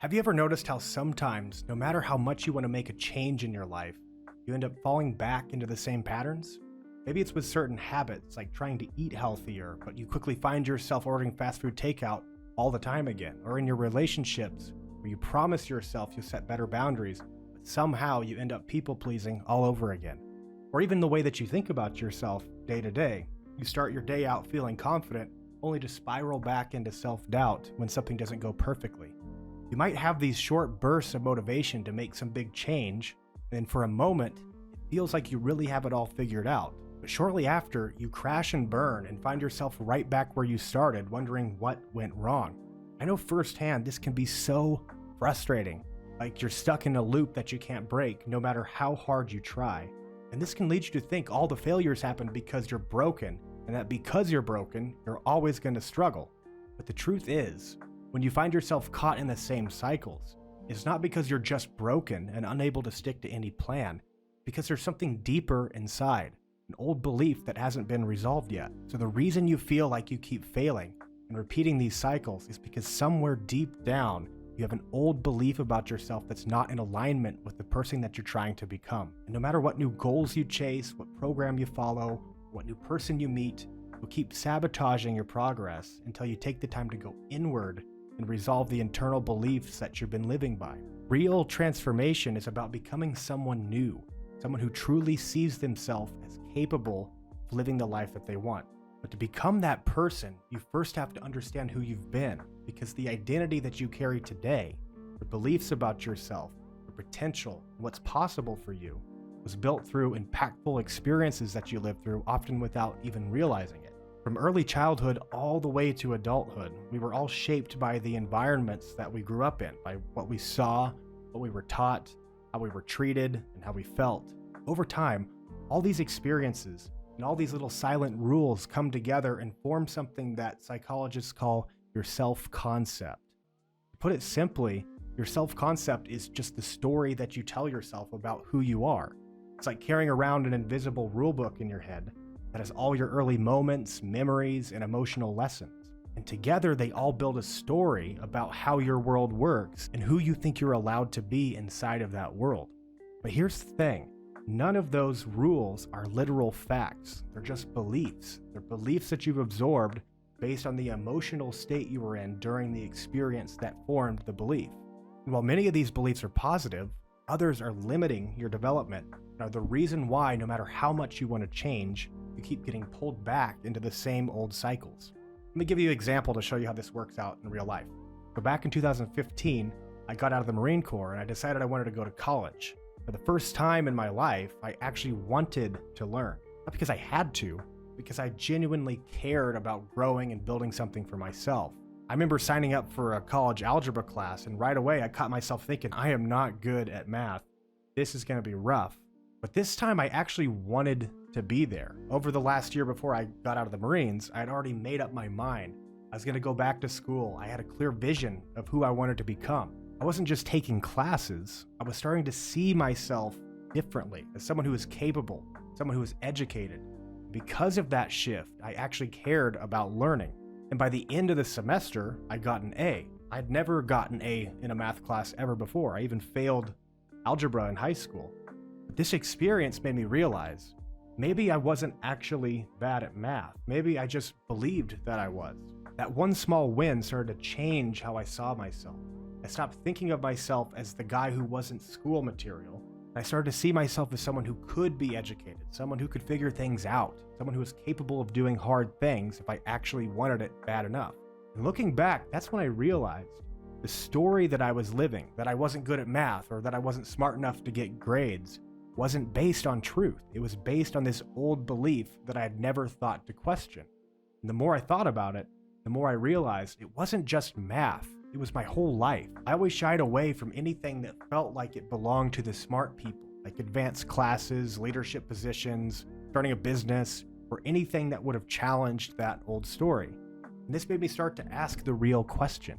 Have you ever noticed how sometimes, no matter how much you want to make a change in your life, you end up falling back into the same patterns? Maybe it's with certain habits, like trying to eat healthier, but you quickly find yourself ordering fast food takeout all the time again. Or in your relationships, where you promise yourself you'll set better boundaries, but somehow you end up people-pleasing all over again. Or even the way that you think about yourself day to day. You start your day out feeling confident, only to spiral back into self-doubt when something doesn't go perfectly. You might have these short bursts of motivation to make some big change, and for a moment, it feels like you really have it all figured out. But shortly after, you crash and burn and find yourself right back where you started, wondering what went wrong. I know firsthand this can be so frustrating, like you're stuck in a loop that you can't break no matter how hard you try. And this can lead you to think all the failures happened because you're broken, and that because you're broken, you're always going to struggle. But the truth is, when you find yourself caught in the same cycles, it's not because you're just broken and unable to stick to any plan, because there's something deeper inside, an old belief that hasn't been resolved yet. So the reason you feel like you keep failing and repeating these cycles is because somewhere deep down, you have an old belief about yourself that's not in alignment with the person that you're trying to become. And no matter what new goals you chase, what program you follow, what new person you meet, you'll keep sabotaging your progress until you take the time to go inward and resolve the internal beliefs that you've been living by. Real transformation is about becoming someone new, someone who truly sees themselves as capable of living the life that they want. But to become that person, you first have to understand who you've been, because the identity that you carry today, the beliefs about yourself, the potential, and what's possible for you, was built through impactful experiences that you lived through, often without even realizing it. From early childhood all the way to adulthood, we were all shaped by the environments that we grew up in, by what we saw, what we were taught, how we were treated, and how we felt. Over time, all these experiences and all these little silent rules come together and form something that psychologists call your self-concept. To put it simply, your self-concept is just the story that you tell yourself about who you are. It's like carrying around an invisible rulebook in your head that has all your early moments, memories, and emotional lessons. And together they all build a story about how your world works and who you think you're allowed to be inside of that world. But here's the thing, none of those rules are literal facts. They're just beliefs. They're beliefs that you've absorbed based on the emotional state you were in during the experience that formed the belief. And while many of these beliefs are positive, others are limiting your development and are the reason why, no matter how much you want to change, you keep getting pulled back into the same old cycles. Let me give you an example to show you how this works out in real life. So back in 2015, I got out of the Marine Corps and I decided I wanted to go to college. For the first time in my life, I actually wanted to learn. Not because I had to, because I genuinely cared about growing and building something for myself. I remember signing up for a college algebra class, and right away I caught myself thinking, I am not good at math. This is going to be rough. But this time I actually wanted to be there. Over the last year before I got out of the Marines, I had already made up my mind. I was going to go back to school. I had a clear vision of who I wanted to become. I wasn't just taking classes. I was starting to see myself differently as someone who is capable, someone who is educated. Because of that shift, I actually cared about learning. And by the end of the semester, I got an A. I'd never gotten an A in a math class ever before. I even failed algebra in high school. But this experience made me realize maybe I wasn't actually bad at math. Maybe I just believed that I was. That one small win started to change how I saw myself. I stopped thinking of myself as the guy who wasn't school material. I started to see myself as someone who could be educated, someone who could figure things out, someone who was capable of doing hard things if I actually wanted it bad enough. And looking back, that's when I realized the story that I was living, that I wasn't good at math or that I wasn't smart enough to get grades, wasn't based on truth. It was based on this old belief that I had never thought to question. And the more I thought about it, the more I realized it wasn't just math. It was my whole life. I always shied away from anything that felt like it belonged to the smart people, like advanced classes, leadership positions, starting a business, or anything that would have challenged that old story. And this made me start to ask the real question.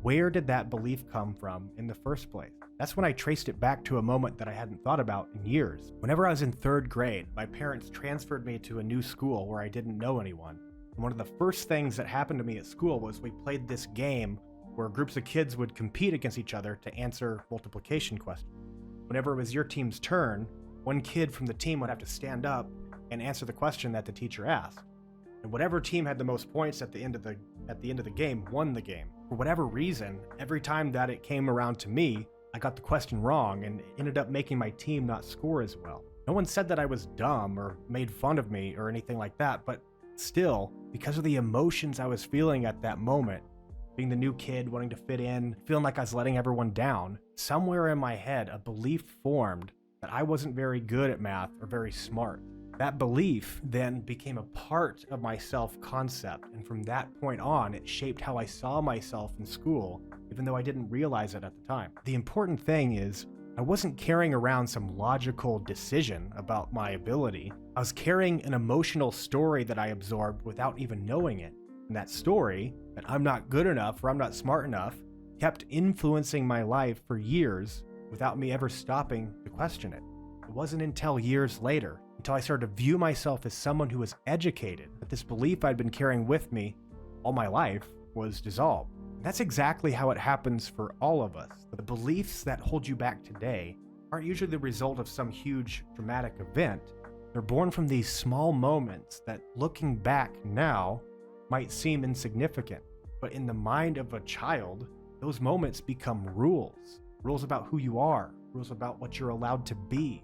Where did that belief come from in the first place? That's when I traced it back to a moment that I hadn't thought about in years. Whenever I was in third grade, my parents transferred me to a new school where I didn't know anyone. And one of the first things that happened to me at school was we played this game where groups of kids would compete against each other to answer multiplication questions. Whenever it was your team's turn, one kid from the team would have to stand up and answer the question that the teacher asked. And whatever team had the most points at the end of the game won the game. For whatever reason, every time that it came around to me, I got the question wrong and ended up making my team not score as well. No one said that I was dumb or made fun of me or anything like that, but still, because of the emotions I was feeling at that moment, being the new kid, wanting to fit in, feeling like I was letting everyone down, somewhere in my head, a belief formed that I wasn't very good at math or very smart. That belief then became a part of my self-concept, and from that point on, it shaped how I saw myself in school, even though I didn't realize it at the time. The important thing is, I wasn't carrying around some logical decision about my ability. I was carrying an emotional story that I absorbed without even knowing it. And that story, that I'm not good enough or I'm not smart enough, kept influencing my life for years without me ever stopping to question it. It wasn't until years later, until I started to view myself as someone who was educated, that this belief I'd been carrying with me all my life was dissolved. And that's exactly how it happens for all of us. The beliefs that hold you back today aren't usually the result of some huge dramatic event. They're born from these small moments that, looking back now, might seem insignificant. But in the mind of a child, those moments become rules. Rules about who you are, rules about what you're allowed to be,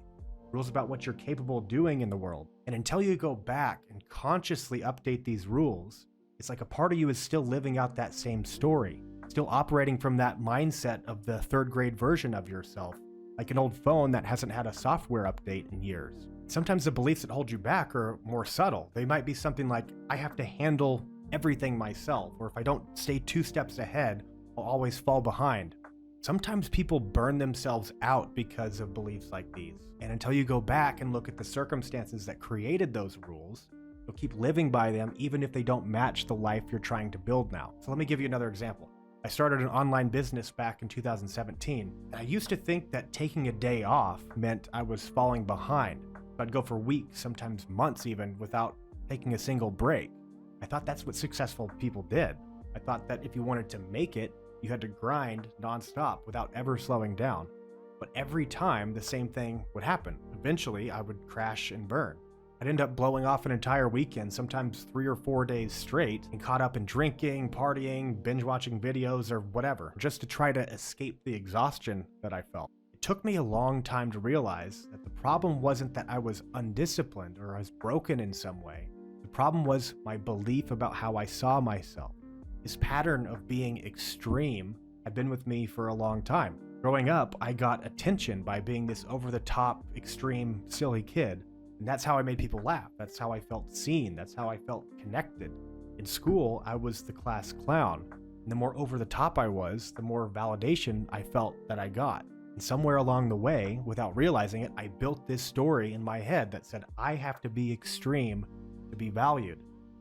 rules about what you're capable of doing in the world. And until you go back and consciously update these rules, it's like a part of you is still living out that same story, still operating from that mindset of the third grade version of yourself, like an old phone that hasn't had a software update in years. Sometimes the beliefs that hold you back are more subtle. They might be something like, I have to handle everything myself, or if I don't stay 2 steps ahead, I'll always fall behind. Sometimes people burn themselves out because of beliefs like these. And until you go back and look at the circumstances that created those rules, you'll keep living by them even if they don't match the life you're trying to build now. So let me give you another example. I started an online business back in 2017, and I used to think that taking a day off meant I was falling behind. I'd go for weeks, sometimes months even, without taking a single break. I thought that's what successful people did. I thought that if you wanted to make it, you had to grind nonstop without ever slowing down. But every time, the same thing would happen. Eventually, I would crash and burn. I'd end up blowing off an entire weekend, sometimes 3 or 4 days straight, and caught up in drinking, partying, binge-watching videos, or whatever, just to try to escape the exhaustion that I felt. It took me a long time to realize that the problem wasn't that I was undisciplined or I was broken in some way. The problem was my belief about how I saw myself. This pattern of being extreme had been with me for a long time. Growing up, I got attention by being this over-the-top, extreme, silly kid. And that's how I made people laugh. That's how I felt seen. That's how I felt connected. In school, I was the class clown. And the more over the top I was, the more validation I felt that I got. And somewhere along the way, without realizing it, I built this story in my head that said, I have to be extreme to be valued.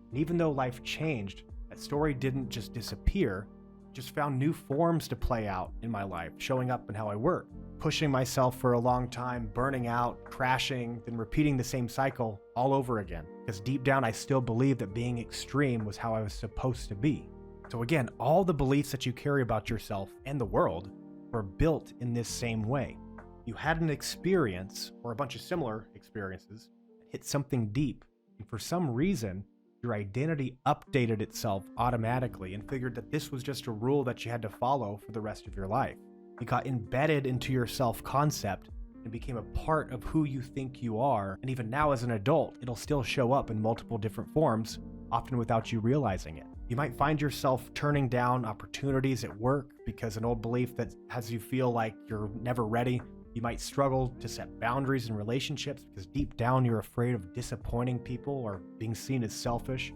And even though life changed, that story didn't just disappear. It just found new forms to play out in my life, showing up in how I work. Pushing myself for a long time, burning out, crashing, then repeating the same cycle all over again. Because deep down, I still believed that being extreme was how I was supposed to be. So again, all the beliefs that you carry about yourself and the world were built in this same way. You had an experience, or a bunch of similar experiences, that hit something deep, and for some reason, your identity updated itself automatically and figured that this was just a rule that you had to follow for the rest of your life. It got embedded into your self-concept and became a part of who you think you are. And even now as an adult, it'll still show up in multiple different forms, often without you realizing it. You might find yourself turning down opportunities at work because an old belief that has you feel like you're never ready. You might struggle to set boundaries in relationships because deep down you're afraid of disappointing people or being seen as selfish.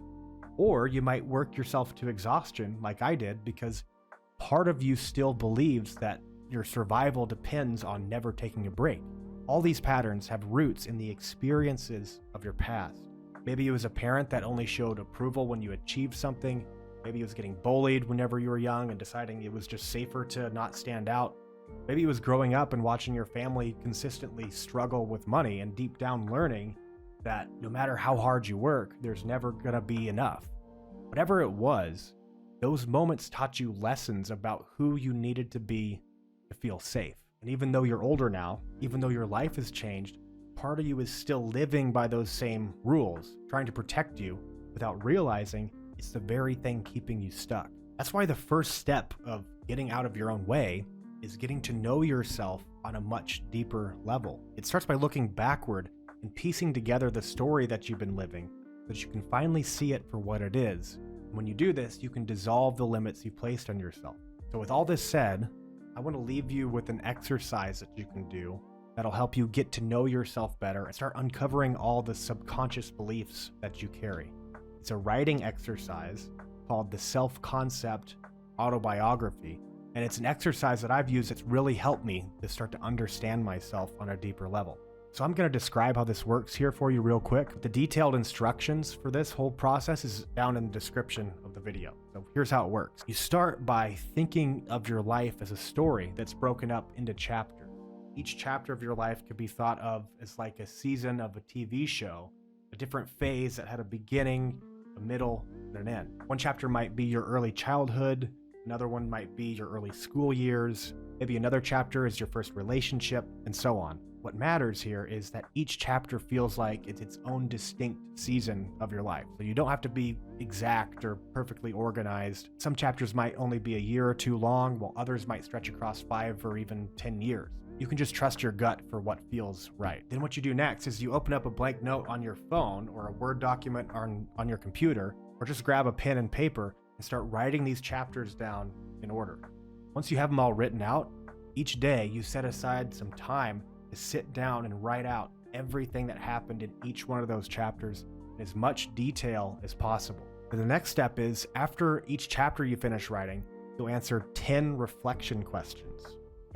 Or you might work yourself to exhaustion like I did because part of you still believes that your survival depends on never taking a break. All these patterns have roots in the experiences of your past. Maybe it was a parent that only showed approval when you achieved something. Maybe it was getting bullied whenever you were young and deciding it was just safer to not stand out. Maybe it was growing up and watching your family consistently struggle with money and deep down learning that no matter how hard you work, there's never gonna be enough. Whatever it was, Those moments taught you lessons about who you needed to be to feel safe. And even though you're older now, even though your life has changed, part of you is still living by those same rules, trying to protect you without realizing it's the very thing keeping you stuck. That's why the first step of getting out of your own way is getting to know yourself on a much deeper level. It starts by looking backward and piecing together the story that you've been living so that you can finally see it for what it is. And when you do this, you can dissolve the limits you placed on yourself. So with all this said, I want to leave you with an exercise that you can do that'll help you get to know yourself better and start uncovering all the subconscious beliefs that you carry. It's a writing exercise called the Self-Concept Autobiography, and it's an exercise that I've used that's really helped me to start to understand myself on a deeper level. So I'm going to describe how this works here for you real quick. The detailed instructions for this whole process is down in the description of the video. So here's how it works. You start by thinking of your life as a story that's broken up into chapters. Each chapter of your life could be thought of as like a season of a TV show, a different phase that had a beginning, a middle, and an end. One chapter might be your early childhood. Another one might be your early school years. Maybe another chapter is your first relationship, and so on. What matters here is that each chapter feels like it's its own distinct season of your life. So you don't have to be exact or perfectly organized. Some chapters might only be a year or two long, while others might stretch across 5 or even 10 years. You can just trust your gut for what feels right. Then what you do next is you open up a blank note on your phone or a Word document on your computer, or just grab a pen and paper and start writing these chapters down in order. Once you have them all written out, each day you set aside some time to sit down and write out everything that happened in each one of those chapters in as much detail as possible. And the next step is, after each chapter you finish writing, you'll answer 10 reflection questions.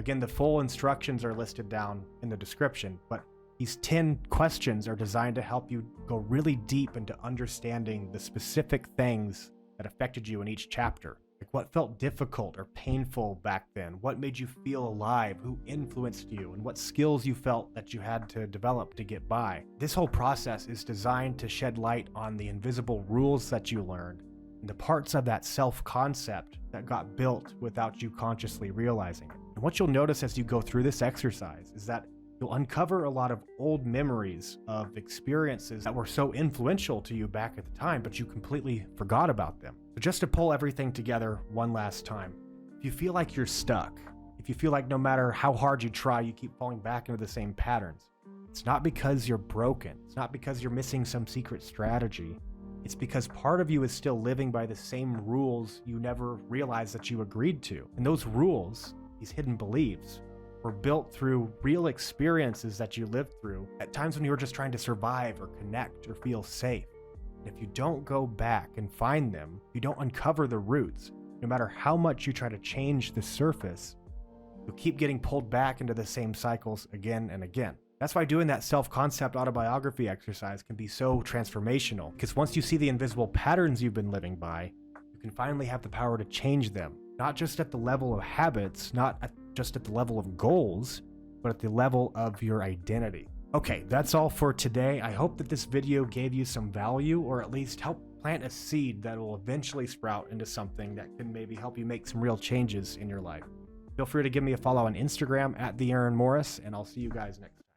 Again, the full instructions are listed down in the description, but these 10 questions are designed to help you go really deep into understanding the specific things that affected you in each chapter. Like what felt difficult or painful back then? What made you feel alive? Who influenced you? And what skills you felt that you had to develop to get by? This whole process is designed to shed light on the invisible rules that you learned and the parts of that self-concept that got built without you consciously realizing it. And what you'll notice as you go through this exercise is that you'll uncover a lot of old memories of experiences that were so influential to you back at the time, but you completely forgot about them. So just to pull everything together one last time, if you feel like you're stuck, if you feel like no matter how hard you try, you keep falling back into the same patterns, it's not because you're broken. It's not because you're missing some secret strategy. It's because part of you is still living by the same rules you never realized that you agreed to. And those rules, these hidden beliefs, were built through real experiences that you lived through at times when you were just trying to survive or connect or feel safe. And if you don't go back and find them, if you don't uncover the roots, no matter how much you try to change the surface, you'll keep getting pulled back into the same cycles again and again. That's why doing that self-concept autobiography exercise can be so transformational, because once you see the invisible patterns you've been living by, you can finally have the power to change them, not just at the level of habits, just at the level of goals, but at the level of your identity. Okay, that's all for today. I hope that this video gave you some value, or at least help plant a seed that will eventually sprout into something that can maybe help you make some real changes in your life. Feel free to give me a follow on Instagram at @TheAaronMorris, and I'll see you guys next time.